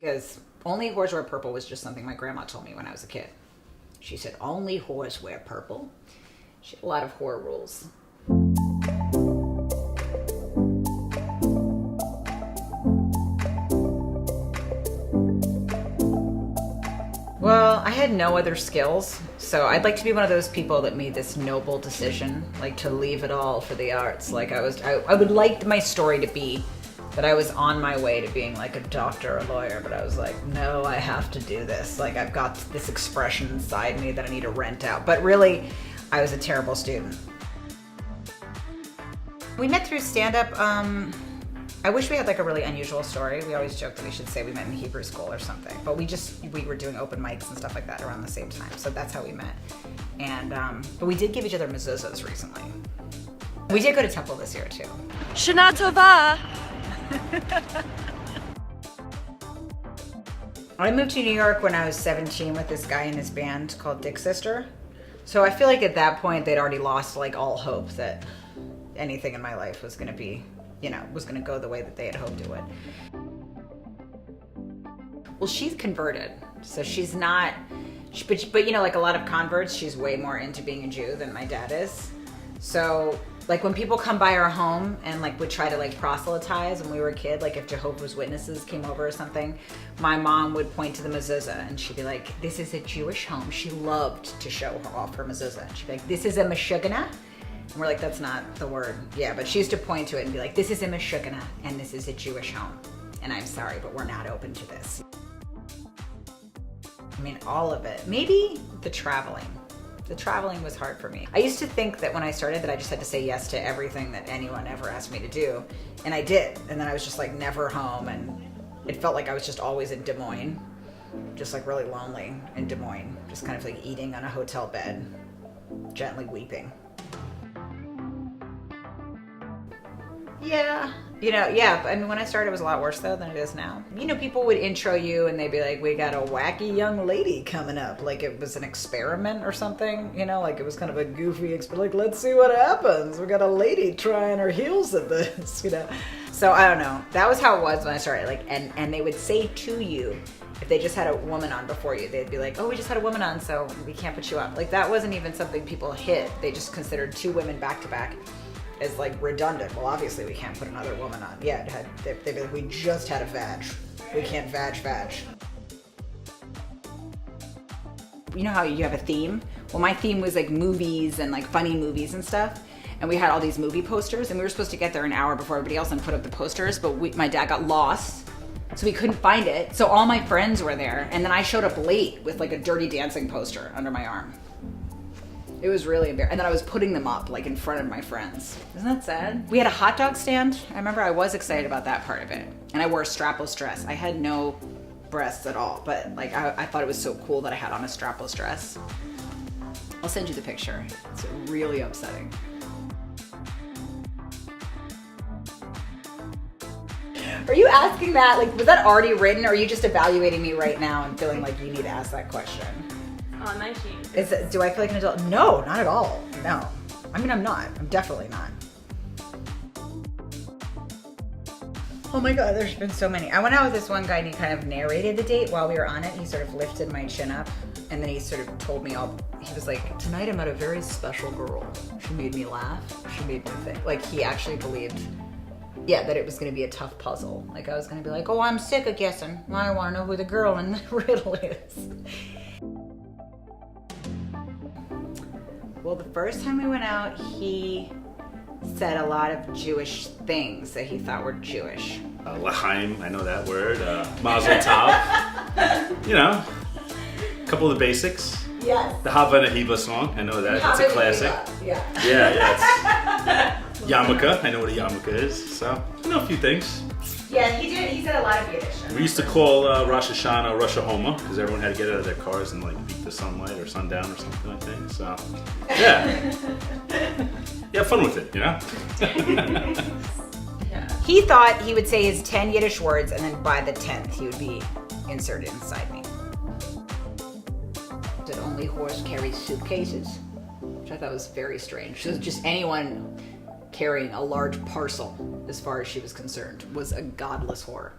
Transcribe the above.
Because only whores wear purple was just something my grandma told me when I was a kid. She said, only whores wear purple. She had a lot of whore rules. Well, I had no other skills, so I'd like to be one of those people that made this noble decision, like to leave it all for the arts. Like I would like my story to be that I was on my way to being like a doctor or a lawyer, but I was like, no, I have to do this. Like I've got this expression inside me that I need to rent out. But really, I was a terrible student. We met through stand-up. I wish we had like a really unusual story. We always joke that we should say we met in Hebrew school or something, but we were doing open mics and stuff like that around the same time. So that's how we met. And, but we did give each other mezuzahs recently. We did go to temple this year too. Shana Tova! I moved to New York when I was 17 with this guy in his band called Dick Sister. So I feel like at that point they'd already lost like all hope that anything in my life was gonna be, was gonna go the way that they had hoped it would. Well, she's converted, so she's not, but like a lot of converts, she's way more into being a Jew than my dad is. So like when people come by our home and like would try to like proselytize when we were a kid, like if Jehovah's Witnesses came over or something, my mom would point to the mezuzah and she'd be like, this is a Jewish home. She loved to show her off her mezuzah. And she'd be like, this is a meshugana. And we're like, that's not the word. Yeah, but she used to point to it and be like, this is a meshugana and this is a Jewish home. And I'm sorry, but we're not open to this. I mean, all of it. Maybe the traveling. The traveling was hard for me. I used to think that when I started that I just had to say yes to everything that anyone ever asked me to do. And I did. And then I was just like never home. And it felt like I was just always in Des Moines. Just like really lonely in Des Moines. Just kind of like eating on a hotel bed, gently weeping. Yeah. I mean, when I started, it was a lot worse though than it is now. People would intro you and they'd be like, we got a wacky young lady coming up. Like it was an experiment or something, like it was kind of a goofy experiment. Like, let's see what happens. We got a lady trying her heels at this, So I don't know. That was how it was when I started. Like, and they would say to you, if they just had a woman on before you, they'd be like, oh, we just had a woman on, so we can't put you up. Like that wasn't even something people hit. They just considered two women back to back as like redundant. Well, obviously we can't put another woman on. Yeah, they'd be like, we just had a vag. We can't vag. You know how you have a theme? Well, my theme was like movies and like funny movies and stuff. And we had all these movie posters and we were supposed to get there an hour before everybody else and put up the posters, but my dad got lost. So we couldn't find it. So all my friends were there. And then I showed up late with like a Dirty Dancing poster under my arm. It was really embarrassing. And then I was putting them up like in front of my friends. Isn't that sad? We had a hot dog stand. I remember I was excited about that part of it. And I wore a strapless dress. I had no breasts at all, but like I thought it was so cool that I had on a strapless dress. I'll send you the picture. It's really upsetting. Are you asking that? Like, was that already written or are you just evaluating me right now and feeling like you need to ask that question? On my sheet. Do I feel like an adult? No, not at all. No. I mean, I'm not. I'm definitely not. Oh my God, there's been so many. I went out with this one guy and he kind of narrated the date while we were on it. He sort of lifted my chin up and then he sort of told me he was like, tonight I met a very special girl. She made me laugh. She made me think. Like he actually believed, that it was going to be a tough puzzle. Like I was going to be like, oh, I'm sick of guessing. I want to know who the girl in the riddle is. Well, the first time we went out, he said a lot of Jewish things that he thought were Jewish. L'chaim, I know that word. Mazel tov. A couple of the basics. Yes. The Hava Nahiva song, I know that. It's a classic. Yeah. Yeah. It's yarmulke, I know what a yarmulke is. So, I know a few things. Yeah, he did. He said a lot of Yiddish. We used to call Rosh Hashanah Rosh Hashanah because everyone had to get out of their cars and like beat the sunlight or sundown or something, I think. So, yeah. Have fun with it, He thought he would say his 10 Yiddish words and then by the 10th he would be inserted inside me. That only whores carry suitcases, which I thought was very strange. So just anyone carrying a large parcel, as far as she was concerned, was a godless whore.